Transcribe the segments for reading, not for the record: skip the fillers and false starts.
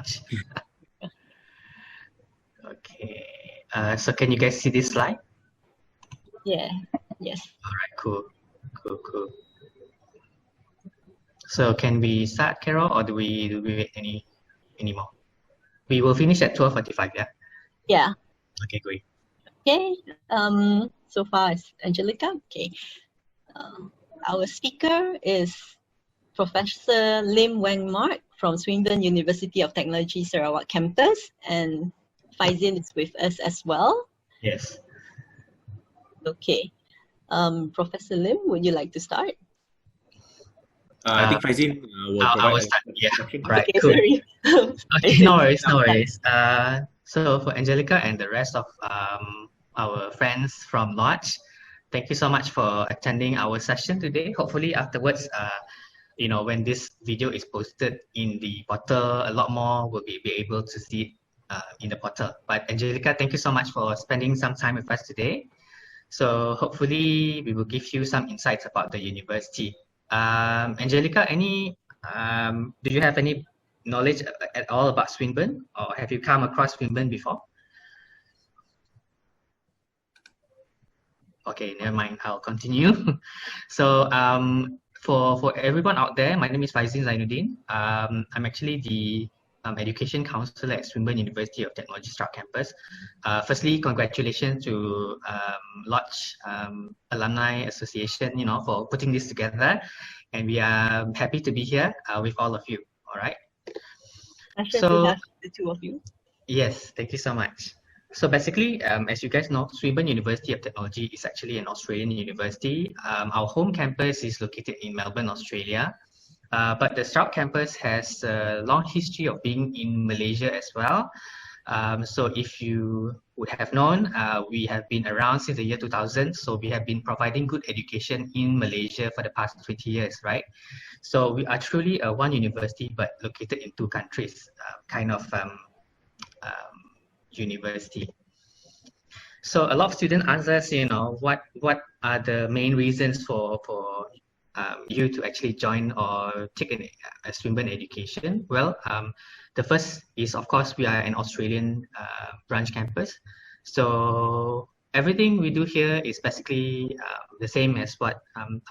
much. Okay. So can you guys see this slide? Yeah. Yes. All right. Cool. Cool. So can we start, Carol, or do we wait any more? We will finish at 12:45. Yeah. Yeah. Okay. Great. Okay. So far it's Angelica. Okay. Our speaker is Professor Lim Wang Mark from Swinburne University of Technology Sarawak campus, and Faizin is with us as well. Yes. Okay. Professor Lim, would you like to start? I think Faizin will I will provide start. Yeah. Right. Okay, Cool. sorry. Okay. No worries. So for Angelica and the rest of our friends from Lodge, thank you so much for attending our session today. Hopefully afterwards, when this video is posted in the portal, a lot more will be able to see it in the portal. But Angelica, thank you so much for spending some time with us today. So hopefully we will give you some insights about the university. Angelica, do you have any knowledge at all about Swinburne, or have you come across Swinburne before? Okay, never mind. I'll continue. So for everyone out there, my name is Faizin Zainuddin. I'm actually the Education Counselor at Swinburne University of Technology Sarawak campus. Firstly, congratulations to Lodge Alumni Association, for putting this together, and we are happy to be here with all of you. All right. Pleasure to have the two of you. Yes, thank you so much. So basically, as you guys know, Swinburne University of Technology is actually an Australian university. Our home campus is located in Melbourne, Australia. But the Sarawak campus has a long history of being in Malaysia as well. So if you would have known, we have been around since the year 2000. So we have been providing good education in Malaysia for the past 20 years, right? So we are truly a one university, but located in two countries, university. So a lot of students ask us, what are the main reasons for you to actually join or take a Swinburne education? Well, the first is, of course, we are an Australian branch campus. So everything we do here is basically the same as what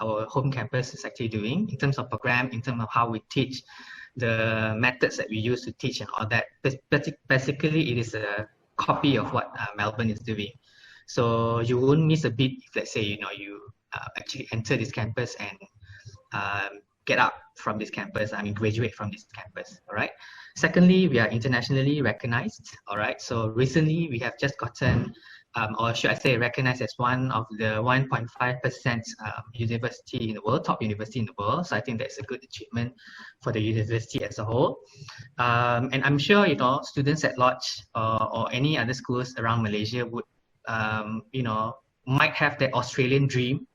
our home campus is actually doing in terms of program, in terms of how we teach, the methods that we use to teach and all that. Basically, it is a copy of what Melbourne is doing. So you won't miss a beat if, let's say, you actually enter this campus and get out from this campus, graduate from this campus, all right? Secondly, we are internationally recognized, all right? So recently, we have just gotten, or should I say, recognized as one of the 1.5% university in the world, top university in the world. So I think that's a good achievement for the university as a whole. And I'm sure, students at Lodge or any other schools around Malaysia would, might have that Australian dream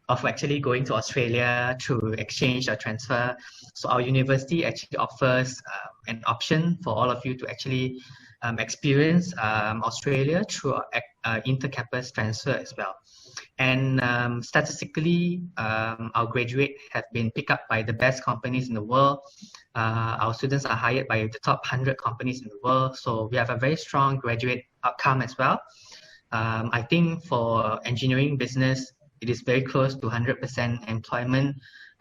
of actually going to Australia through exchange or transfer. So our university actually offers an option for all of you to actually experience Australia through inter-campus transfer as well. And statistically, our graduates have been picked up by the best companies in the world. Our students are hired by the top 100 companies in the world. So we have a very strong graduate outcome as well. I think for engineering business, it is very close to 100% employment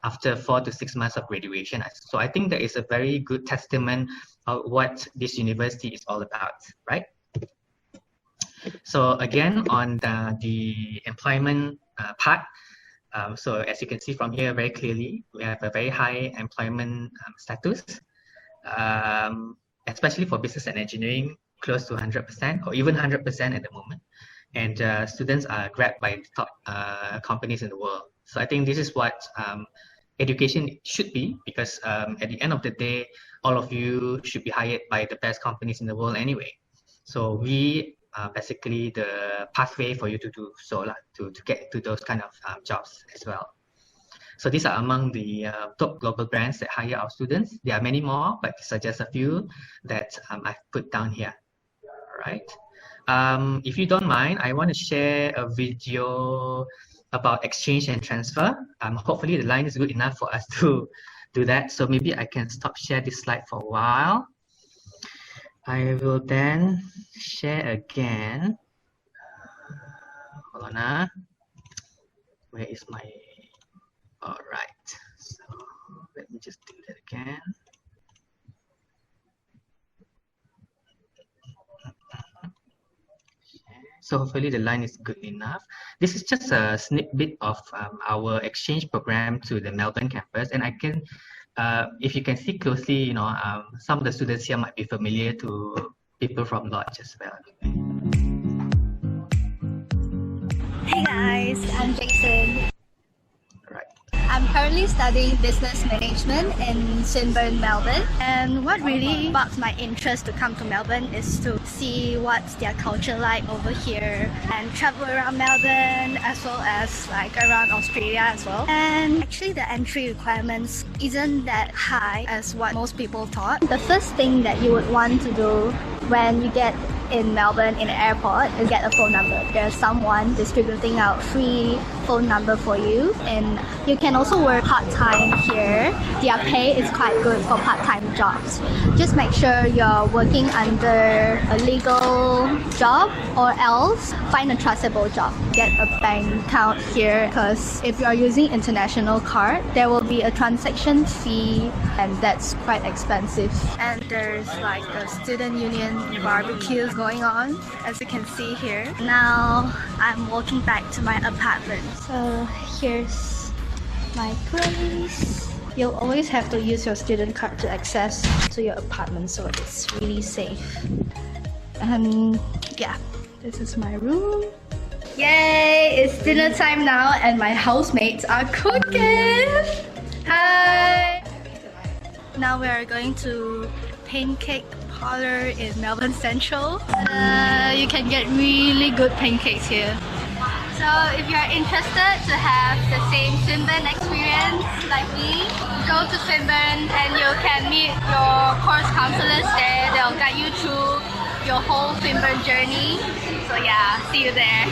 after 4 to 6 months of graduation. So I think that is a very good testament of what this university is all about, right? So again, on the employment part, so as you can see from here very clearly, we have a very high employment status, especially for business and engineering, close to 100% or even 100% at the moment. And students are grabbed by the top companies in the world. So I think this is what education should be, because at the end of the day, all of you should be hired by the best companies in the world anyway. So we are basically the pathway for you to do so, to get to those kind of jobs as well. So these are among the top global brands that hire our students. There are many more, but these are just a few that I've put down here. All right. If you don't mind, I want to share a video about exchange and transfer. Hopefully the line is good enough for us to do that. So maybe I can stop share this slide for a while. I will then share again. Hold on. Where is my... All right. So let me just do that again. So hopefully the line is good enough. This is just a snippet of our exchange program to the Melbourne campus, and I can, if you can see closely, some of the students here might be familiar to people from Lodge as well. Hey guys, I'm Jason. Right. I'm currently studying business management in Swinburne, Melbourne. And what really sparked my interest to come to Melbourne is to see what's their culture like over here and travel around Melbourne as well as like around Australia as well. And actually the entry requirements isn't that high as what most people thought. The first thing that you would want to do when you get in Melbourne in the airport is get a phone number. There's someone distributing out free phone number for you, and you can also work part-time here. Their pay is quite good for part-time jobs. Just make sure you're working under a legal job, or else find a trustable job. Get a bank account here, because if you are using international card, there will be a transaction fee, and that's quite expensive. And there's like a student union barbecue going on, as you can see here. Now I'm walking back to my apartment. So here's my place. You'll always have to use your student card to access to your apartment, so it's really safe. And yeah, this is my room. Yay! It's dinner time now, and my housemates are cooking! Hi! Now we are going to Pancake Parlor in Melbourne Central. You can get really good pancakes here. So if you're interested to have the same Swinburne experience like me, go to Swinburne and you can meet your course counselors there. They'll guide you through your whole Swinburne journey. So yeah, see you there.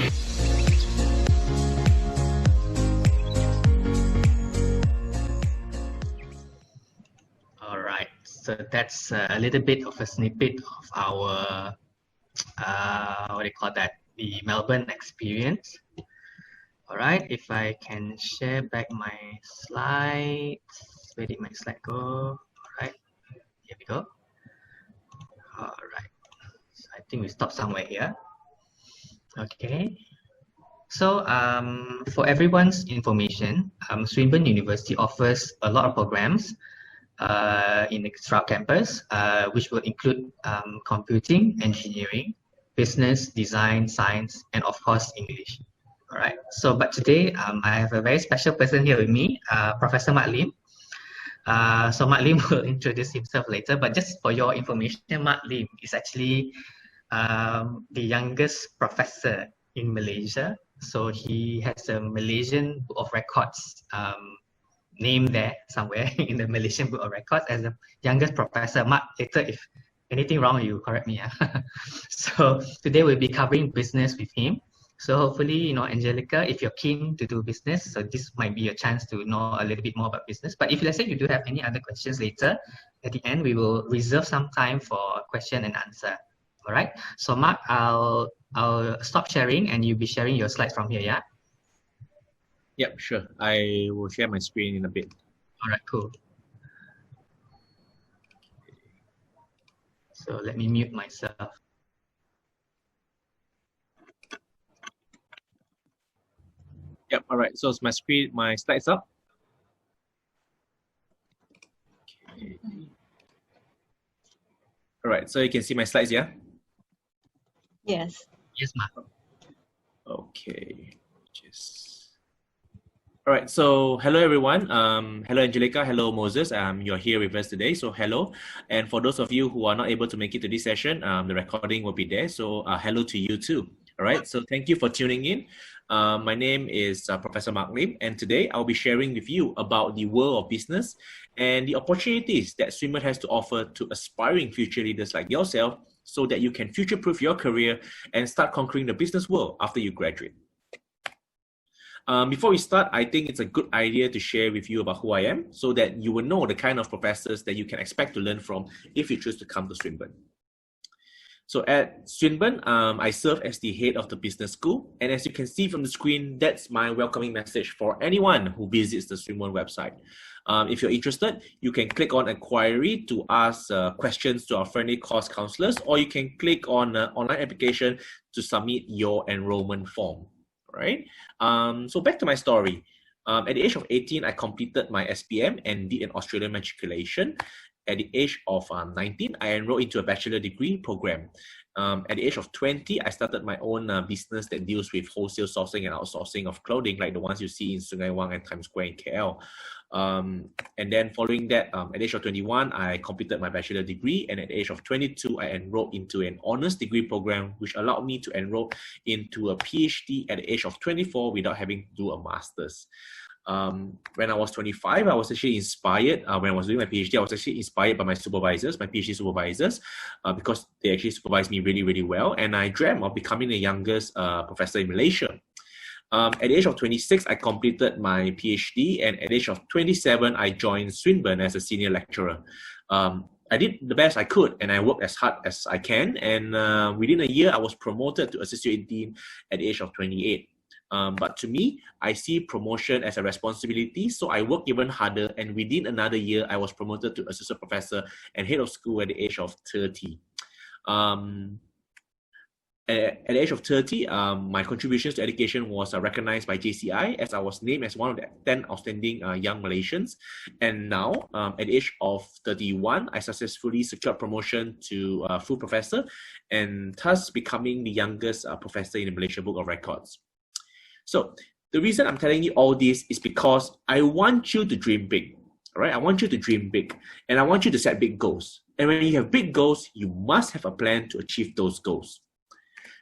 All right. So that's a little bit of a snippet of our, what do you call that? The Melbourne experience. All right, if I can share back my slides. Where did my slide go? All right, here we go. All right, so I think we stopped somewhere here. Okay, so for everyone's information, Swinburne University offers a lot of programs in extra campus, which will include computing, engineering, business, design, science, and of course, English. All right, so but today I have a very special person here with me, Professor Mak Lim. So Mak Lim will introduce himself later, but just for your information, Mak Lim is actually the youngest professor in Malaysia. So he has a Malaysian Book of Records name there somewhere in the Malaysian Book of Records as the youngest professor. Mak, later if anything wrong, you correct me. So today we'll be covering business with him. So hopefully, Angelica, if you're keen to do business, so this might be a chance to know a little bit more about business. But if let's say you do have any other questions later, at the end, we will reserve some time for question and answer. All right. So Mark, I'll stop sharing and you'll be sharing your slides from here, yeah? Yep, sure. I will share my screen in a bit. All right, cool. So let me mute myself. Yep, all right. So it's my screen, my slides up. Okay. All right, so you can see my slides, yeah? Yes. Yes, Mark. Okay. All right, so hello everyone. Hello Angelica, hello Moses. You're here with us today, so hello. And for those of you who are not able to make it to this session, the recording will be there. So hello to you too. All right, so thank you for tuning in. My name is Professor Mak Lim, and today I'll be sharing with you about the world of business and the opportunities that Swinburne has to offer to aspiring future leaders like yourself, so that you can future-proof your career and start conquering the business world after you graduate. Before we start, I think it's a good idea to share with you about who I am, so that you will know the kind of professors that you can expect to learn from if you choose to come to Swinburne. So at Swinburne, I serve as the head of the business school. And as you can see from the screen, that's my welcoming message for anyone who visits the Swinburne website. If you're interested, you can click on inquiry to ask questions to our friendly course counselors, or you can click on online application to submit your enrollment form, right? So back to my story. At the age of 18, I completed my SPM and did an Australian matriculation. At the age of 19, I enrolled into a bachelor degree program. At the age of 20, I started my own business that deals with wholesale sourcing and outsourcing of clothing, like the ones you see in Sungai Wang and Times Square in KL. And then following that, at the age of 21, I completed my bachelor degree. And at the age of 22, I enrolled into an honors degree program, which allowed me to enroll into a PhD at the age of 24 without having to do a master's. When I was 25, I was actually inspired, when I was doing my PhD, I was actually inspired by my supervisors, my PhD supervisors, because they actually supervised me really, really well. And I dreamt of becoming the youngest professor in Malaysia. At the age of 26, I completed my PhD, and at the age of 27, I joined Swinburne as a senior lecturer. I did the best I could, and I worked as hard as I can. And within a year, I was promoted to associate dean at the age of 28. But to me, I see promotion as a responsibility, so I work even harder, and within another year, I was promoted to associate professor and head of school at the age of 30. At the age of 30, my contributions to education was recognized by JCI, as I was named as one of the 10 outstanding young Malaysians. And now, at the age of 31, I successfully secured promotion to full professor, and thus becoming the youngest professor in the Malaysian Book of Records. So the reason I'm telling you all this is because I want you to dream big, all right? I want you to dream big, and I want you to set big goals. And when you have big goals, you must have a plan to achieve those goals.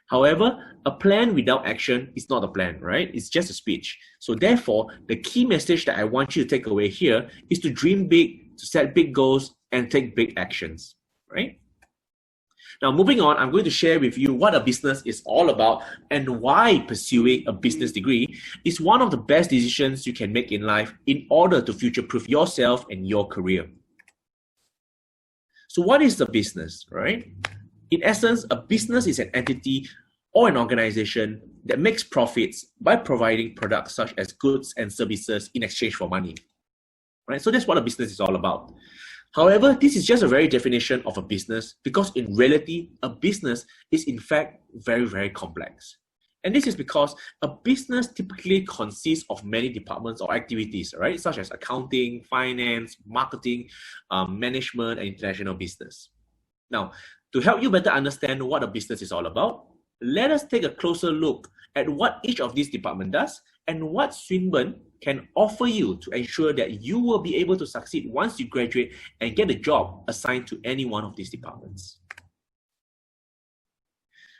However, a plan without action is not a plan, right? It's just a speech. So therefore, the key message that I want you to take away here is to dream big, to set big goals, and take big actions, right? Now, moving on, I'm going to share with you what a business is all about and why pursuing a business degree is one of the best decisions you can make in life in order to future-proof yourself and your career. So what is a business, right? In essence, a business is an entity or an organization that makes profits by providing products such as goods and services in exchange for money, right? So that's what a business is all about. However, this is just a very definition of a business, because in reality, a business is in fact very, very complex. And this is because a business typically consists of many departments or activities, right? Such as accounting, finance, marketing, management, and international business. Now, to help you better understand what a business is all about, let us take a closer look at what each of these departments does and what Swinburne can offer you to ensure that you will be able to succeed once you graduate and get a job assigned to any one of these departments.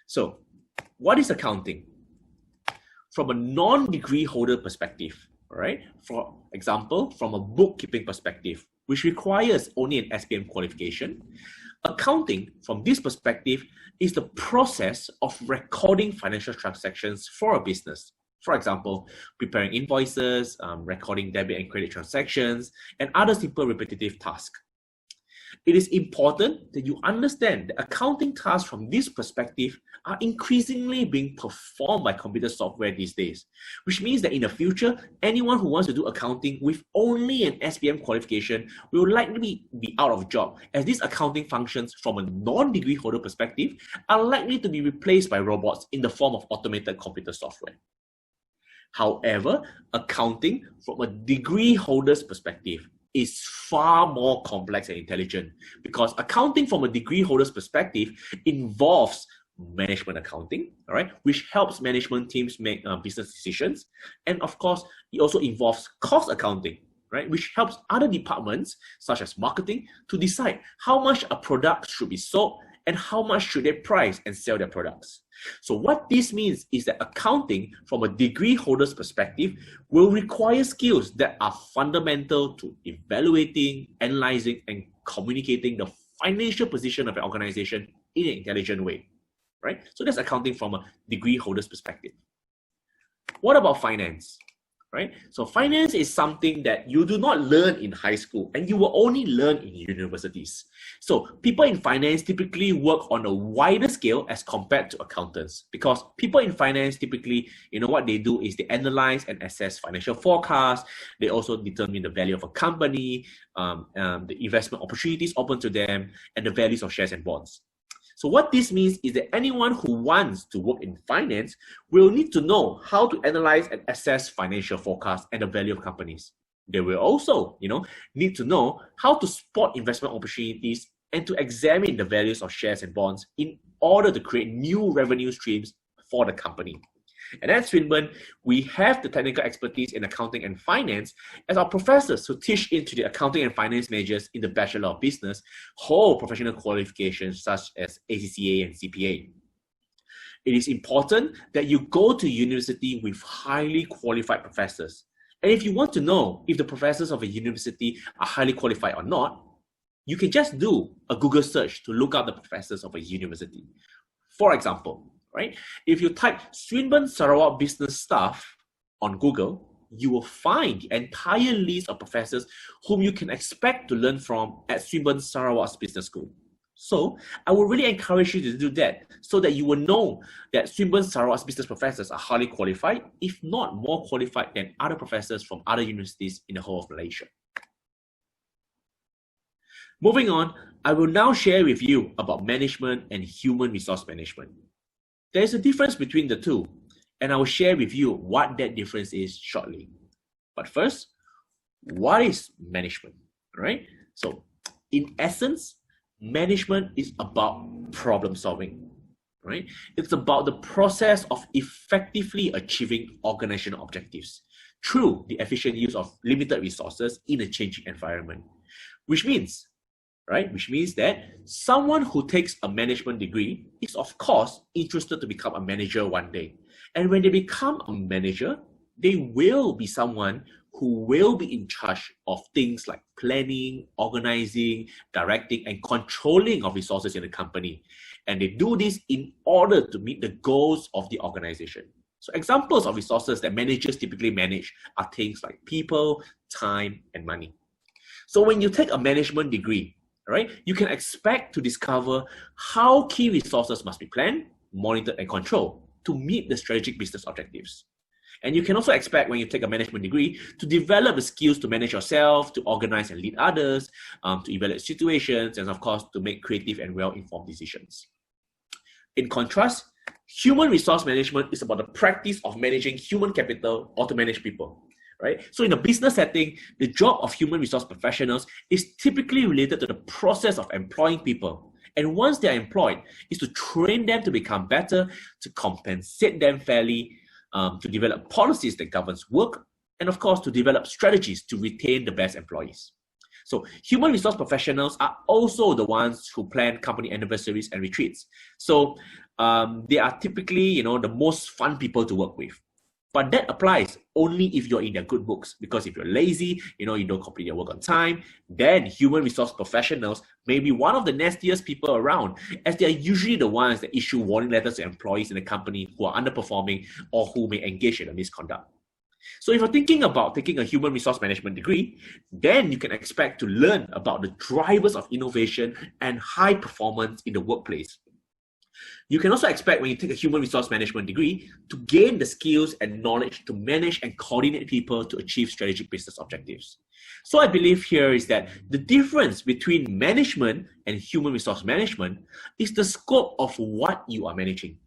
So, what is accounting? From a non-degree holder perspective, right? For example, from a bookkeeping perspective, which requires only an SPM qualification, accounting, from this perspective, is the process of recording financial transactions for a business. For example, preparing invoices, recording debit and credit transactions, and other simple repetitive tasks. It is important that you understand that accounting tasks from this perspective are increasingly being performed by computer software these days, which means that in the future, anyone who wants to do accounting with only an SPM qualification will likely be out of job, as these accounting functions from a non-degree holder perspective are likely to be replaced by robots in the form of automated computer software. However, accounting from a degree holder's perspective is far more complex and intelligent, because accounting from a degree holder's perspective involves management accounting, all right, which helps management teams make business decisions. And of course, it also involves cost accounting, right, which helps other departments such as marketing to decide how much a product should be sold and how much should they price and sell their products. So what this means is that accounting from a degree holder's perspective will require skills that are fundamental to evaluating, analyzing, and communicating the financial position of an organization in an intelligent way, right? So that's accounting from a degree holder's perspective. What about finance? right? So finance is something that you do not learn in high school and you will only learn in universities. So people in finance typically work on a wider scale as compared to accountants, because people in finance typically, what they do is they analyze and assess financial forecasts. They also determine the value of a company, the investment opportunities open to them, and the values of shares and bonds. So what this means is that anyone who wants to work in finance will need to know how to analyze and assess financial forecasts and the value of companies. They will also, need to know how to spot investment opportunities and to examine the values of shares and bonds in order to create new revenue streams for the company. And at Swinburne, we have the technical expertise in accounting and finance, as our professors who teach into the accounting and finance majors in the Bachelor of Business hold professional qualifications such as ACCA and CPA. It is important that you go to university with highly qualified professors. And if you want to know if the professors of a university are highly qualified or not, you can just do a Google search to look up the professors of a university. For example, right? If you type Swinburne Sarawak business staff on Google, you will find the entire list of professors whom you can expect to learn from at Swinburne Sarawak's business school. So I would really encourage you to do that so that you will know that Swinburne Sarawak's business professors are highly qualified, if not more qualified than other professors from other universities in the whole of Malaysia. Moving on, I will now share with you about management and human resource management. There is a difference between the two, and I will share with you what that difference is shortly. But first, what is management, right? So, in essence, management is about problem solving, right? It's about the process of effectively achieving organizational objectives through the efficient use of limited resources in a changing environment, which means that someone who takes a management degree is, of course, interested to become a manager one day. And when they become a manager, they will be someone who will be in charge of things like planning, organizing, directing, and controlling of resources in the company. And they do this in order to meet the goals of the organization. So examples of resources that managers typically manage are things like people, time, and money. So when you take a management degree, right, you can expect to discover how key resources must be planned, monitored, and controlled to meet the strategic business objectives. And you can also expect, when you take a management degree, to develop the skills to manage yourself, to organize and lead others, to evaluate situations, and of course, to make creative and well-informed decisions. In contrast, human resource management is about the practice of managing human capital or to manage people. Right? So in a business setting, the job of human resource professionals is typically related to the process of employing people. And once they're employed, is to train them to become better, to compensate them fairly, to develop policies that governs work, and of course, to develop strategies to retain the best employees. So human resource professionals are also the ones who plan company anniversaries and retreats. So they are typically, the most fun people to work with. But that applies only if you're in their good books, because if you're lazy, you don't complete your work on time, then human resource professionals may be one of the nastiest people around, as they are usually the ones that issue warning letters to employees in the company who are underperforming or who may engage in a misconduct. So if you're thinking about taking a human resource management degree, then you can expect to learn about the drivers of innovation and high performance in the workplace. You can also expect, when you take a human resource management degree, to gain the skills and knowledge to manage and coordinate people to achieve strategic business objectives. So I believe here is that the difference between management and human resource management is the scope of what you are managing.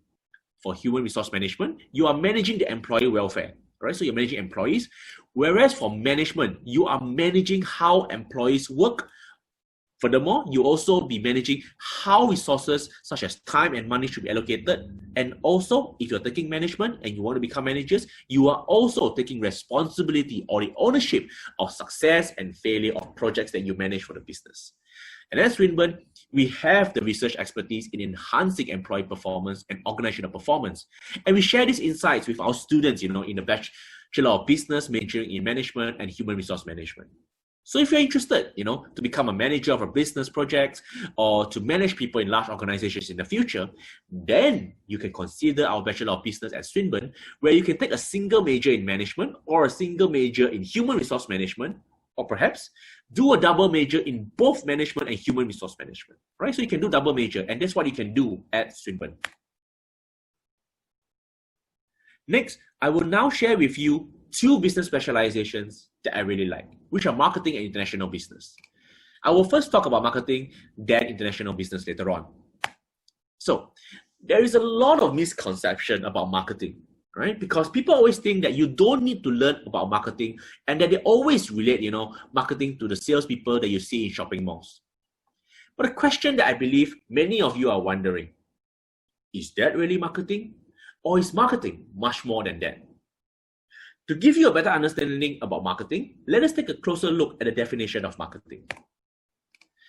For human resource management, you are managing the employee welfare, right? So you're managing employees, whereas for management, you are managing how employees work. Furthermore, you also be managing how resources such as time and money should be allocated. And also, if you're taking management and you want to become managers, you are also taking responsibility or the ownership of success and failure of projects that you manage for the business. And as Swinburne, we have the research expertise in enhancing employee performance and organizational performance. And we share these insights with our students, in the Bachelor of Business, majoring in management and human resource management. So if you're interested, to become a manager of a business project or to manage people in large organizations in the future, then you can consider our Bachelor of Business at Swinburne, where you can take a single major in management or a single major in human resource management, or perhaps do a double major in both management and human resource management, right? So you can do double major, and that's what you can do at Swinburne. Next, I will now share with you 2 business specializations that I really like, which are marketing and international business. I will first talk about marketing, then international business later on. So, there is a lot of misconception about marketing, right? Because people always think that you don't need to learn about marketing, and that they always relate, marketing to the salespeople that you see in shopping malls. But a question that I believe many of you are wondering, is that really marketing? Or is marketing much more than that? To give you a better understanding about marketing, let us take a closer look at the definition of marketing.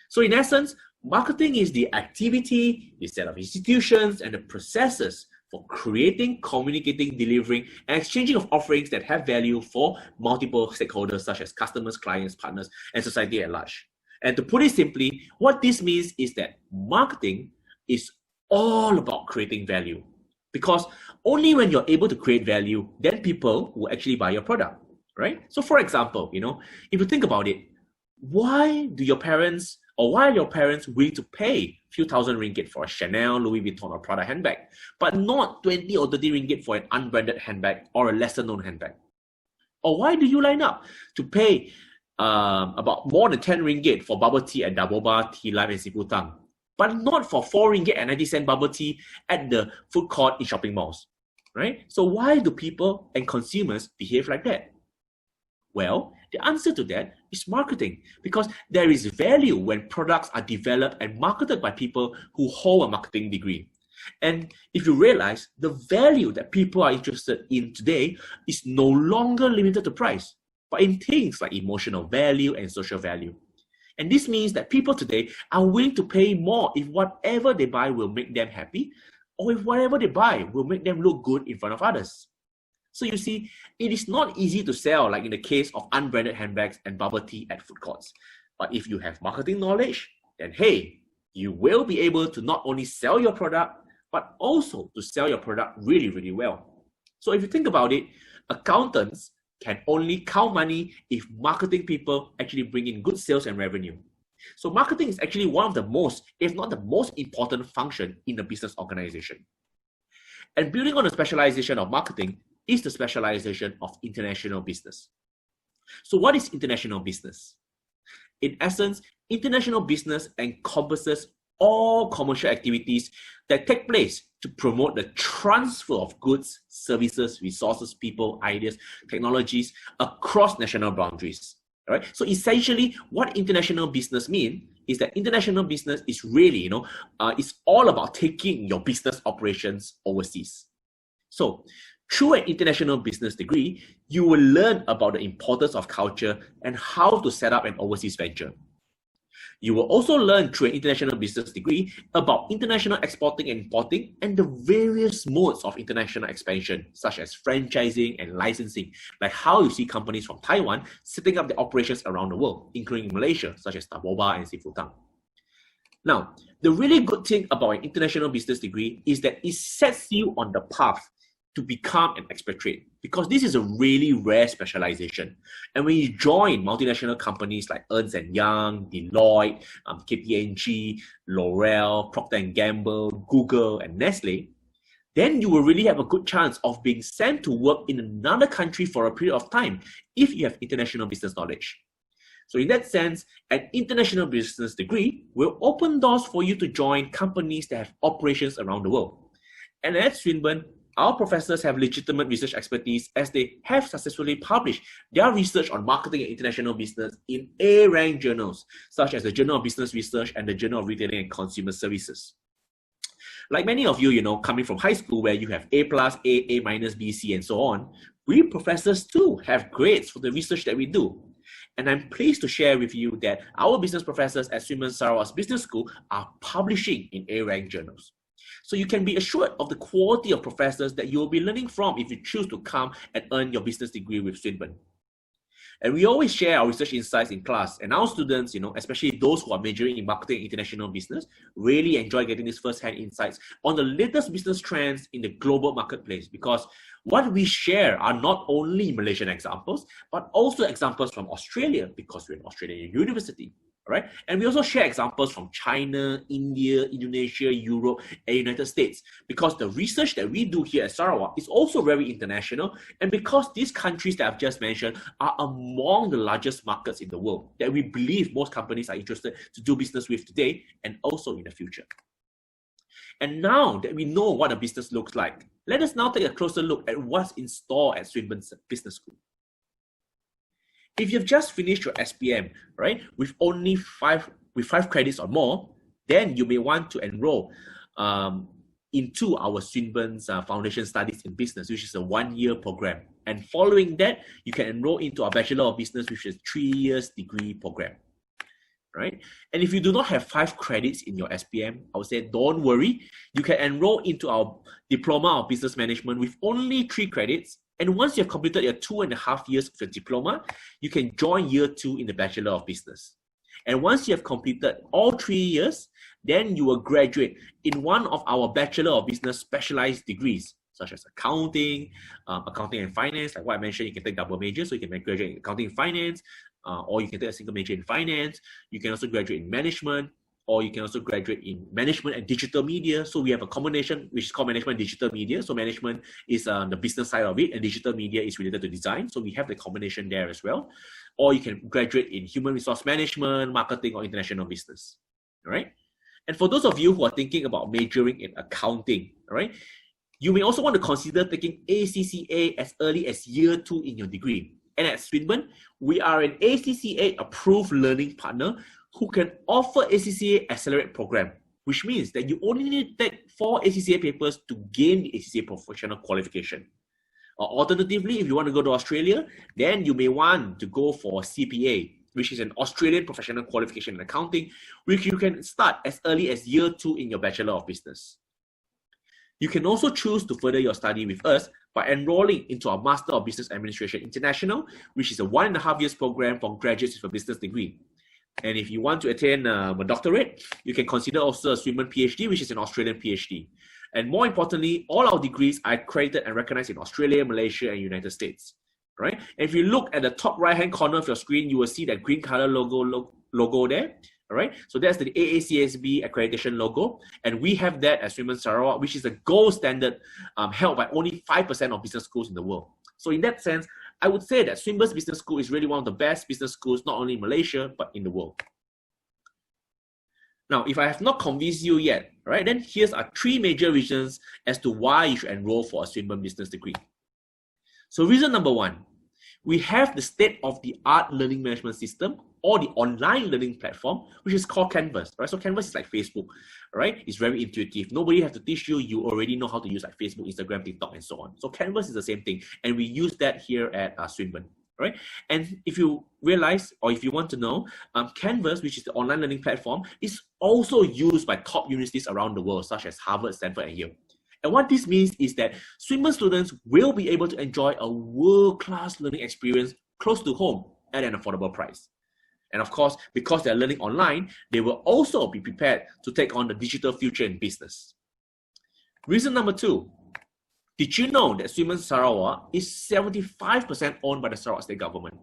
So in essence, marketing is the activity, the set of institutions, and the processes for creating, communicating, delivering, and exchanging of offerings that have value for multiple stakeholders such as customers, clients, partners, and society at large. And to put it simply, what this means is that marketing is all about creating value. Because only when you're able to create value, then people will actually buy your product, right? So for example, if you think about it, why are your parents willing to pay a few thousand ringgit for a Chanel, Louis Vuitton, or Prada handbag, but not 20 or 30 ringgit for an unbranded handbag or a lesser known handbag? Or why do you line up to pay about more than 10 ringgit for bubble tea at Daboba, Tea Life, and Siputang, but not for 4 ringgit and 90 cent bubble tea at the food court in shopping malls, right? So why do people and consumers behave like that? Well, the answer to that is marketing, because there is value when products are developed and marketed by people who hold a marketing degree. And if you realize, the value that people are interested in today is no longer limited to price, but in things like emotional value and social value. And this means that people today are willing to pay more if whatever they buy will make them happy, or if whatever they buy will make them look good in front of others. So you see, it is not easy to sell like in the case of unbranded handbags and bubble tea at food courts. But if you have marketing knowledge, then hey, you will be able to not only sell your product, but also to sell your product really, really well. So if you think about it, accountants can only count money if marketing people actually bring in good sales and revenue. So marketing is actually one of the most, if not the most important function in a business organization. And building on the specialization of marketing is the specialization of international business. So what is international business? In essence, international business encompasses all commercial activities that take place to promote the transfer of goods, services, resources, people, ideas, technologies across national boundaries. All right? So essentially, what international business means is that international business is really, it's all about taking your business operations overseas. So through an international business degree, you will learn about the importance of culture and how to set up an overseas venture. You will also learn through an international business degree about international exporting and importing and the various modes of international expansion, such as franchising and licensing, like how you see companies from Taiwan setting up their operations around the world, including Malaysia, such as Daboba and Siputang. Now, the really good thing about an international business degree is that it sets you on the path to become an expatriate, because this is a really rare specialization. And when you join multinational companies like Ernst & Young, Deloitte, KPMG, L'Oreal, Procter & Gamble, Google, and Nestle, then you will really have a good chance of being sent to work in another country for a period of time if you have international business knowledge. So in that sense, an international business degree will open doors for you to join companies that have operations around the world. And at Swinburne, our professors have legitimate research expertise as they have successfully published their research on marketing and international business in A-rank journals, such as the Journal of Business Research and the Journal of Retailing and Consumer Services. Like many of you, coming from high school where you have A+, A minus, B, C, and so on, we professors too have grades for the research that we do. And I'm pleased to share with you that our business professors at Swinburne Sarawak's Business School are publishing in A-rank journals. So you can be assured of the quality of professors that you will be learning from if you choose to come and earn your business degree with Swinburne. And we always share our research insights in class. And our students, especially those who are majoring in marketing and international business, really enjoy getting these first-hand insights on the latest business trends in the global marketplace. Because what we share are not only Malaysian examples, but also examples from Australia, because we're an Australian university. Right? And we also share examples from China, India, Indonesia, Europe, and United States, because the research that we do here at Sarawak is also very international, and because these countries that I've just mentioned are among the largest markets in the world that we believe most companies are interested to do business with today and also in the future. And now that we know what a business looks like, let us now take a closer look at what's in store at Swinburne Business School. If you've just finished your SPM, right, with only five credits or more, then you may want to enroll into our Swinburne's Foundation Studies in Business, which is a 1-year program. And following that, you can enroll into our Bachelor of Business, which is a 3-year degree program. Right? And if you do not have 5 credits in your SPM, I would say don't worry. You can enroll into our Diploma of Business Management with only 3 credits. And once you have completed your 2.5 years of your diploma, you can join year 2 in the Bachelor of Business. And once you have completed all 3 years, then you will graduate in one of our Bachelor of Business specialized degrees, such as accounting, accounting and finance. Like what I mentioned, you can take double majors, so you can graduate in accounting and finance, or you can take a single major in finance. You can also graduate in management, or you can also graduate in management and digital media. So we have a combination which is called management and digital media. So management is the business side of it, and digital media is related to design. So we have the combination there as well. Or you can graduate in human resource management, marketing, or international business. All right. And for those of you who are thinking about majoring in accounting, all right, you may also want to consider taking ACCA as early as year 2 in your degree. And at Swinburne, we are an ACCA approved learning partner who can offer ACCA Accelerate program, which means that you only need to take 4 ACCA papers to gain the ACCA professional qualification. Or alternatively, if you want to go to Australia, then you may want to go for CPA, which is an Australian professional qualification in accounting, which you can start as early as year 2 in your Bachelor of Business. You can also choose to further your study with us by enrolling into our Master of Business Administration International, which is a 1.5 years program for graduates with a business degree. And if you want to attain a doctorate, you can consider also a Swinburne PhD, which is an Australian PhD. And more importantly, all our degrees are accredited and recognized in Australia, Malaysia, and United States. Right? And if you look at the top right-hand corner of your screen, you will see that green color logo there. All right, so that's the AACSB accreditation logo, and we have that at Swinburne Sarawak, which is a gold standard held by only 5% of business schools in the world. So in that sense, I would say that Swinburne's Business School is really one of the best business schools, not only in Malaysia, but in the world. Now, if I have not convinced you yet, right, then here's our 3 major reasons as to why you should enroll for a Swinburne business degree. So reason number 1, we have the state-of-the-art learning management system, or the online learning platform, which is called Canvas. Right? So Canvas is like Facebook, right? It's very intuitive. Nobody has to teach you. You already know how to use like Facebook, Instagram, TikTok, and so on. So Canvas is the same thing, and we use that here at Swinburne. Right? And if you realize, or if you want to know, Canvas, which is the online learning platform, is also used by top universities around the world, such as Harvard, Stanford, and Yale. And what this means is that Swinburne students will be able to enjoy a world-class learning experience close to home at an affordable price. And of course, because they're learning online, they will also be prepared to take on the digital future in business. Reason number 2, did you know that Swinburne Sarawak is 75% owned by the Sarawak state government?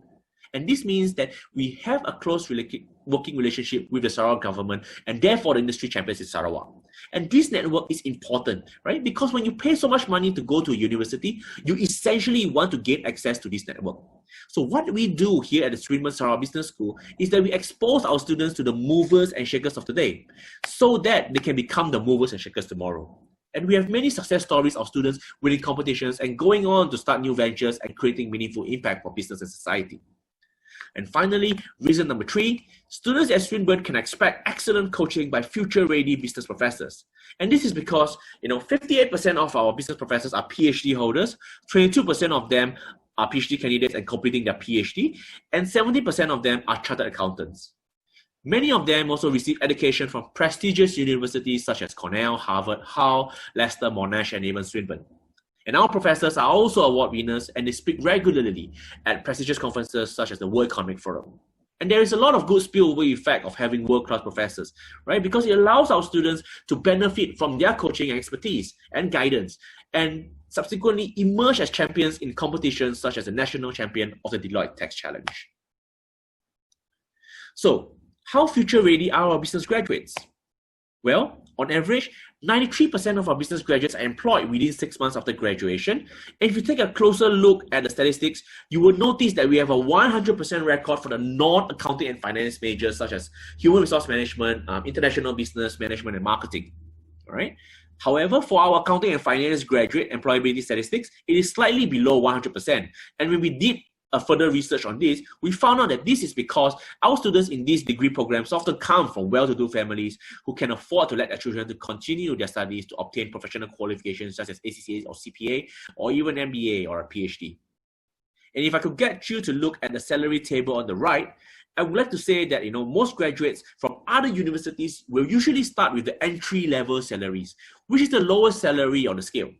And this means that we have a close working relationship with the Sarawak government, and therefore the industry champions in Sarawak. And this network is important, right? Because when you pay so much money to go to a university, you essentially want to gain access to this network. So what we do here at the Swinburne Sarawak Business School is that we expose our students to the movers and shakers of today, so that they can become the movers and shakers tomorrow. And we have many success stories of students winning competitions and going on to start new ventures and creating meaningful impact for business and society. And finally, reason number 3, students at Swinburne can expect excellent coaching by future-ready business professors. And this is because, 58% of our business professors are PhD holders, 22% of them are PhD candidates and completing their PhD, and 70% of them are chartered accountants. Many of them also receive education from prestigious universities such as Cornell, Harvard, Hull, Leicester, Monash, and even Swinburne. And our professors are also award winners, and they speak regularly at prestigious conferences such as the World Economic Forum. And there is a lot of good spillover effect of having world-class professors, right? Because it allows our students to benefit from their coaching expertise and guidance, and subsequently emerge as champions in competitions such as the national champion of the Deloitte Tax Challenge. So, how future-ready are our business graduates? Well, on average, 93% of our business graduates are employed within 6 months after graduation. And if you take a closer look at the statistics, you will notice that we have a 100% record for the non-accounting and finance majors such as human resource management, international business management, and marketing. All right. However, for our accounting and finance graduate employability statistics, it is slightly below 100%. And when we did further research on this, we found out that this is because our students in these degree programs often come from well-to-do families who can afford to let their children to continue their studies to obtain professional qualifications such as ACCA or CPA, or even MBA or a PhD. And if I could get you to look at the salary table on the right, I would like to say that most graduates from other universities will usually start with the entry-level salaries, which is the lowest salary on the scale.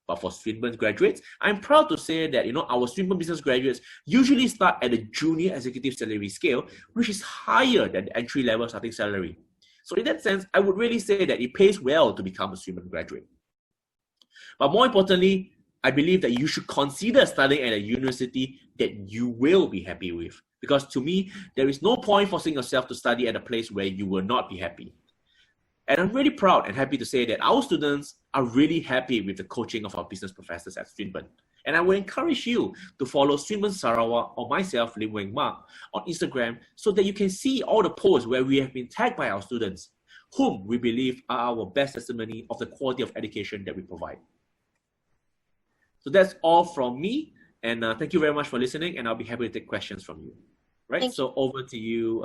But for Swinburne graduates, I'm proud to say that our Swinburne business graduates usually start at the junior executive salary scale, which is higher than the entry-level starting salary. So in that sense, I would really say that it pays well to become a Swinburne graduate. But more importantly, I believe that you should consider studying at a university that you will be happy with. Because to me, there is no point forcing yourself to study at a place where you will not be happy. And I'm really proud and happy to say that our students are really happy with the coaching of our business professors at Swinburne. And I will encourage you to follow Swinburne Sarawak or myself, Lim Weng Mak, on Instagram so that you can see all the posts where we have been tagged by our students, whom we believe are our best testimony of the quality of education that we provide. So that's all from me. And thank you very much for listening. And I'll be happy to take questions from you. Right? So over to you,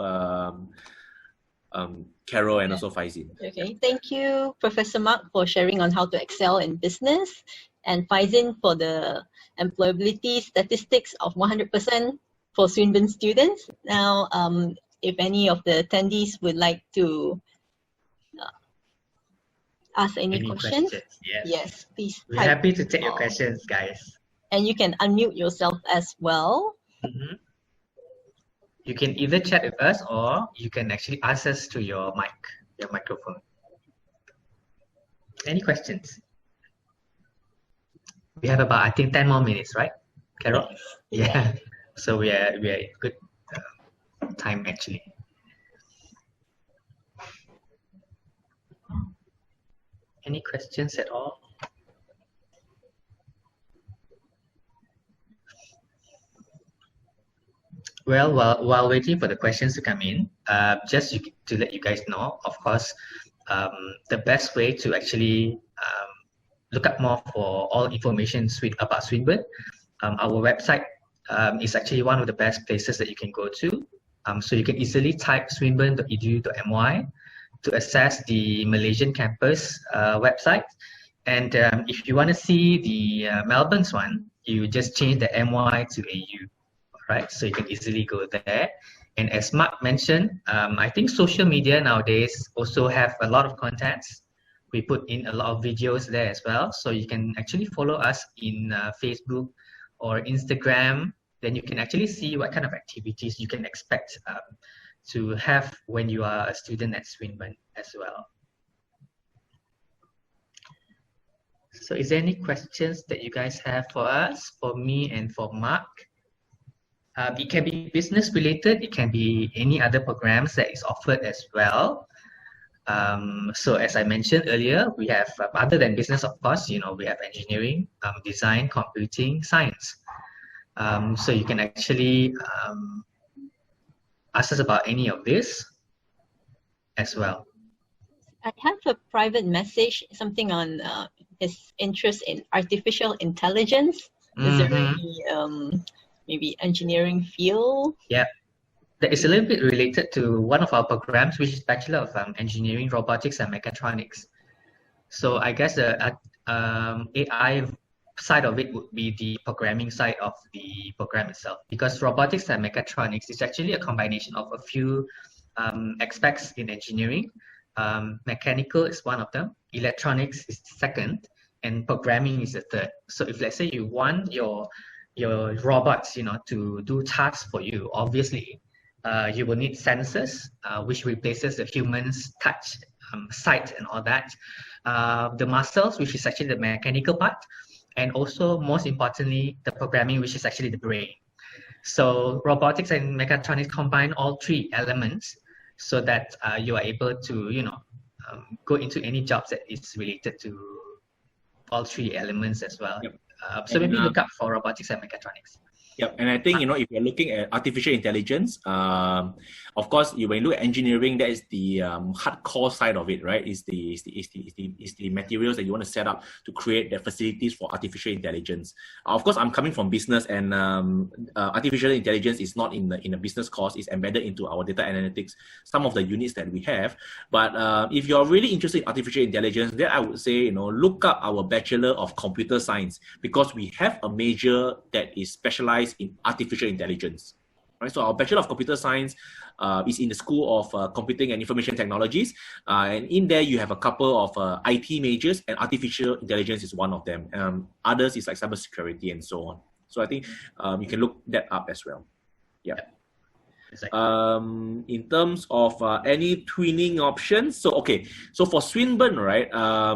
Carol and also Faizin. Okay, thank you, Professor Mark, for sharing on how to excel in business, and Faizin for the employability statistics of 100% for Swinburne students. Now, if any of the attendees would like to ask any questions, yes, please. We're happy to take your questions, guys. And you can unmute yourself as well. Mm-hmm. You can either chat with us or you can actually ask us to your mic, your microphone. Any questions? We have about, I think, 10 more minutes, right, Carol? Yes. Yeah. So we are good time actually. Any questions at all? Well, while waiting for the questions to come in, just to let you guys know, of course, the best way to actually look up more for all information about Swinburne, our website is actually one of the best places that you can go to. So you can easily type swinburne.edu.my to access the Malaysian campus website. And if you want to see the Melbourne's one, you just change the MY to AU. Right, so you can easily go there. And as Mark mentioned, I think social media nowadays also have a lot of contents. We put in a lot of videos there as well. So you can actually follow us in Facebook or Instagram. Then you can actually see what kind of activities you can expect to have when you are a student at Swinburne as well. So is there any questions that you guys have for us, for me and for Mark? It can be business related. It can be any other programs that is offered as well. So as I mentioned earlier, we have, other than business, of course, we have engineering, design, computing, science. So you can actually ask us about any of this as well. I have a private message, something on his interest in artificial intelligence. Is there any maybe engineering field? Yeah, that is a little bit related to one of our programs, which is Bachelor of Engineering, Robotics and Mechatronics. So I guess the AI side of it would be the programming side of the program itself, because robotics and mechatronics is actually a combination of a few aspects in engineering. Mechanical is one of them, electronics is the second, and programming is the third. So if let's say you want your robots, to do tasks for you, obviously, you will need sensors, which replaces the human's touch, sight, and all that. The muscles, which is actually the mechanical part, and also most importantly, the programming, which is actually the brain. So robotics and mechatronics combine all three elements so that you are able to, go into any jobs that is related to all three elements as well. Yep. So maybe look up for robotics and mechatronics. Yep, and I think if you're looking at artificial intelligence, of course, when you look at engineering, that is the hardcore side of it, right? Is the materials that you want to set up to create the facilities for artificial intelligence. Of course, I'm coming from business, and artificial intelligence is not in the business course. It's embedded into our data analytics, some of the units that we have. But if you're really interested in artificial intelligence, then I would say look up our Bachelor of Computer Science, because we have a major that is specialized in artificial intelligence. Right, so our Bachelor of Computer Science is in the School of Computing and Information Technologies, and in there you have a couple of IT majors, and artificial intelligence is one of them. Others is like cybersecurity and so on. So I think you can look that up as well. Yeah. Exactly. In terms of any twinning options, so for Swinburne, right?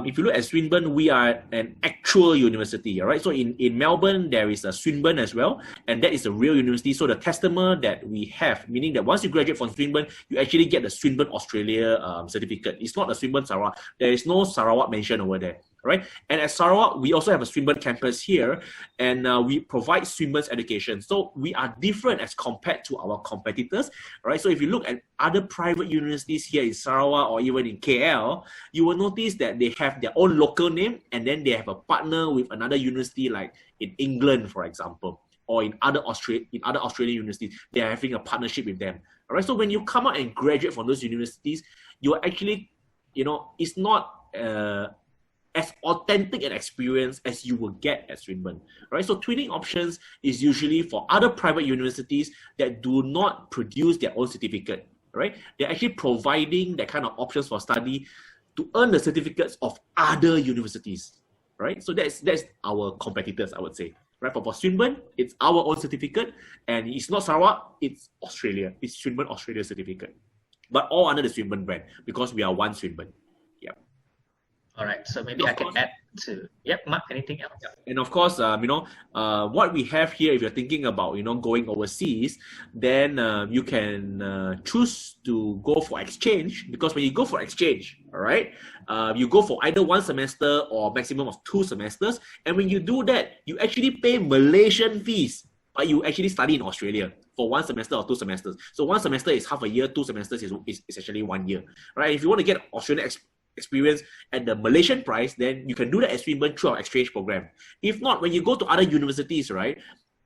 If you look at Swinburne, we are an actual university, right? So in Melbourne, there is a Swinburne as well, and that is a real university. So the testament that we have, meaning that once you graduate from Swinburne, you actually get the Swinburne Australia certificate. It's not a Swinburne Sarawak. There is no Sarawak mentioned over there. Right, and at Sarawak, we also have a Swinburne campus here, and we provide Swinburne's education. So we are different as compared to our competitors, right? So if you look at other private universities here in Sarawak or even in KL, you will notice that they have their own local name, and then they have a partner with another university, like in England, for example, or in other Australian universities. They are having a partnership with them. All right. So when you come out and graduate from those universities, you are actually, it's not as authentic an experience as you will get at Swinburne, right? So twinning options is usually for other private universities that do not produce their own certificate, right? They're actually providing that kind of options for study to earn the certificates of other universities, right? So that's our competitors, I would say, right? For Swinburne, it's our own certificate, and it's not Sarawak, it's Australia. It's Swinburne Australia certificate, but all under the Swinburne brand, because we are one Swinburne. All right, so maybe I can add to, Mark, anything else? And of course, what we have here, if you're thinking about, going overseas, then you can choose to go for exchange, because when you go for exchange, all right, you go for either 1 semester or maximum of 2 semesters. And when you do that, you actually pay Malaysian fees, but you actually study in Australia for 1 semester or 2 semesters. So 1 semester is half a year, 2 semesters is actually 1 year, right? If you want to get Australian experience at the Malaysian price, then you can do that at Swinburne through our exchange program. If not, when you go to other universities, right,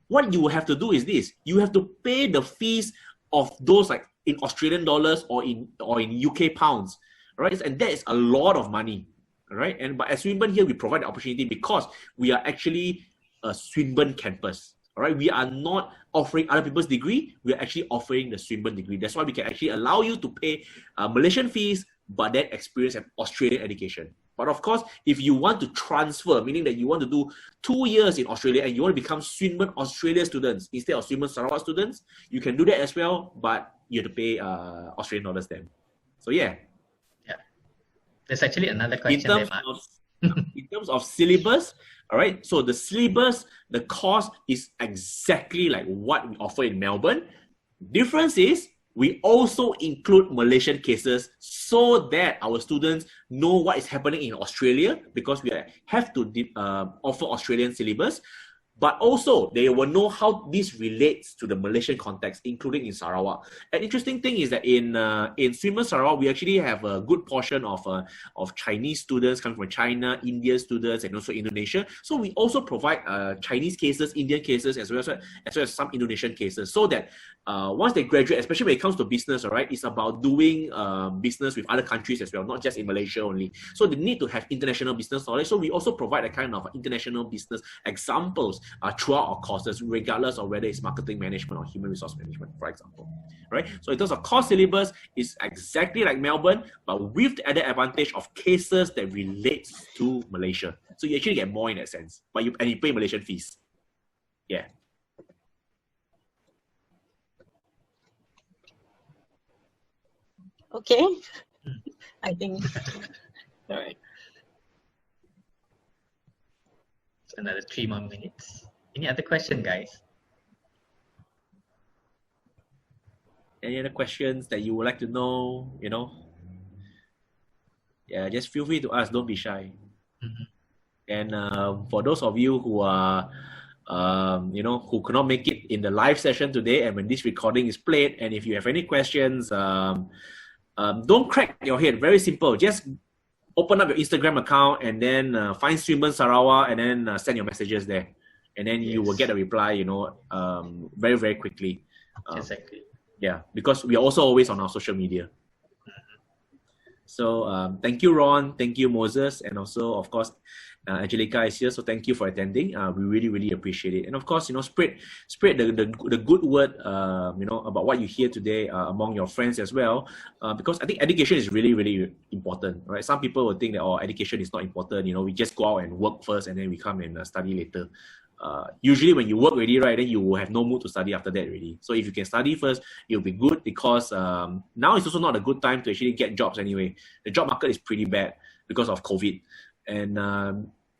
what you have to do is this: you have to pay the fees of those like in Australian dollars or in UK pounds, right? And that is a lot of money, right? But at Swinburne here, we provide the opportunity because we are actually a Swinburne campus. All right, we are not offering other people's degree. We are actually offering the Swinburne degree. That's why we can actually allow you to pay Malaysian fees, but then experience an Australian education. But of course, if you want to transfer, meaning that you want to do 2 years in Australia and you want to become Swinburne Australia students instead of Swinburne Sarawak students, you can do that as well, but you have to pay Australian dollars then. So yeah. There's actually another question in terms of syllabus, all right, so the syllabus, the course is exactly like what we offer in Melbourne. Difference is we also include Malaysian cases so that our students know what is happening in Australia, because we have to offer Australian syllabus. But also, they will know how this relates to the Malaysian context, including in Sarawak. An interesting thing is that in Swinburne Sarawak, we actually have a good portion of Chinese students coming from China, Indian students, and also Indonesia. So we also provide Chinese cases, Indian cases, as well as some Indonesian cases, so that once they graduate, especially when it comes to business, all right, it's about doing business with other countries as well, not just in Malaysia only. So they need to have international business knowledge. So we also provide a kind of international business examples throughout our courses, regardless of whether it's marketing management or human resource management, for example. Right? So in terms of course syllabus, it's exactly like Melbourne, but with the added advantage of cases that relates to Malaysia. So you actually get more in that sense, but you pay Malaysian fees. Yeah. Okay. I think. All right. So another 3 more minutes. Any other question, guys? Any other questions that you would like to know, Yeah, just feel free to ask, don't be shy. And for those of you who are, who could not make it in the live session today, and when this recording is played, and if you have any questions, don't crack your head. Very simple. Just open up your Instagram account and then find Swinburne Sarawak and then send your messages there. And then you will get a reply, very, very quickly. Exactly. Yeah, because we are also always on our social media. So thank you, Ron. Thank you, Moses. And also, of course, Angelica is here. So thank you for attending. We really, really appreciate it. And of course, spread the good word, about what you hear today among your friends as well. Because I think education is really, really important, right? Some people will think that, education is not important. We just go out and work first and then we come and study later. Usually when you work already, right, then you will have no mood to study after that already. So if you can study first, it'll be good, because now it's also not a good time to actually get jobs anyway. The job market is pretty bad because of COVID. And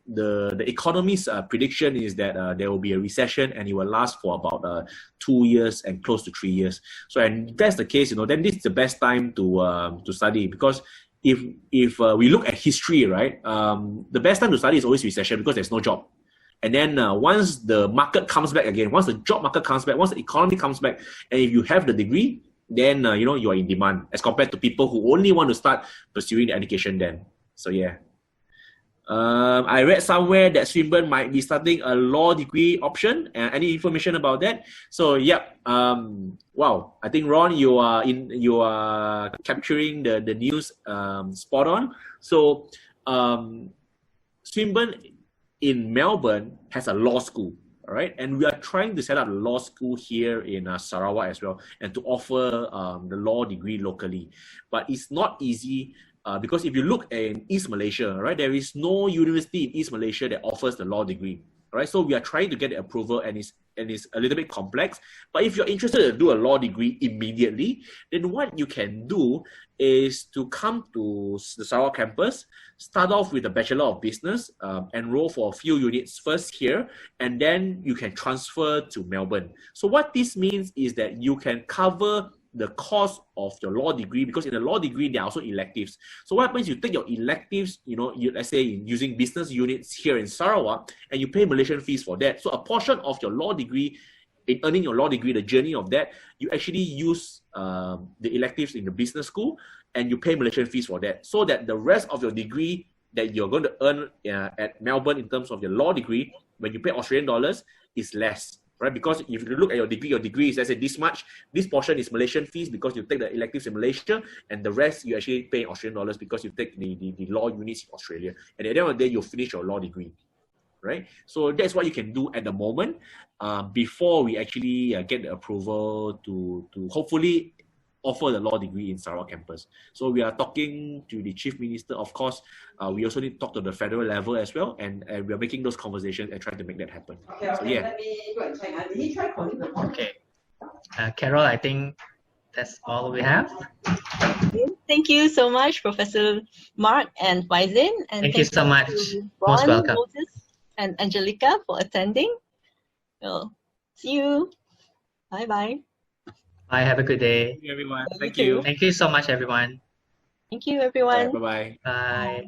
the economist's prediction is that there will be a recession and it will last for about 2 years and close to 3 years. So, and if that's the case, then this is the best time to study, because if we look at history, right, the best time to study is always recession, because there's no job. And then once the market comes back again, once the job market comes back, once the economy comes back, and if you have the degree, then you are in demand, as compared to people who only want to start pursuing the education then. So yeah. I read somewhere that Swinburne might be starting a law degree option. Any information about that? So yep. Wow. I think Ron, you are capturing the news spot on. So Swinburne in Melbourne has a law school, all right? And we are trying to set up a law school here in Sarawak as well, and to offer the law degree locally. But it's not easy because if you look in East Malaysia, right, there is no university in East Malaysia that offers the law degree, all right? So we are trying to get the approval, and it's a little bit complex. But if you're interested to do a law degree immediately, then what you can do is to come to the Sarawak campus, start off with a Bachelor of Business, enroll for a few units first here, and then you can transfer to Melbourne. So what this means is that you can cover the cost of your law degree, because in a law degree, there are also electives. So what happens, you take your electives, let's say using business units here in Sarawak, and you pay Malaysian fees for that. So a portion of your law degree, in earning your law degree, the journey of that, you actually use the electives in the business school, and you pay Malaysian fees for that, so that the rest of your degree that you're going to earn at Melbourne in terms of your law degree, when you pay Australian dollars, is less. Right? Because if you look at your degree is, let's say, this much, this portion is Malaysian fees because you take the electives in Malaysia, and the rest you actually pay Australian dollars because you take the law units in Australia. And at the end of the day, you'll finish your law degree. Right? So that's what you can do at the moment before we actually get the approval to hopefully offer the law degree in Sarawak campus. So we are talking to the Chief Minister. Of course, we also need to talk to the federal level as well, and we are making those conversations and trying to make that happen. Okay, so, yeah. Let me go and check. Did he try calling the phone? Okay. Carol, I think that's all we have. Thank you so much, Professor Mark and Faizin. And thank you so much. Ron, most welcome. Moses, and Angelica for attending. So, see you. Bye-bye. Bye. Have a good day. Thank you, everyone. Thank you. Thank you so much, everyone. Thank you, everyone. Bye-bye. Bye.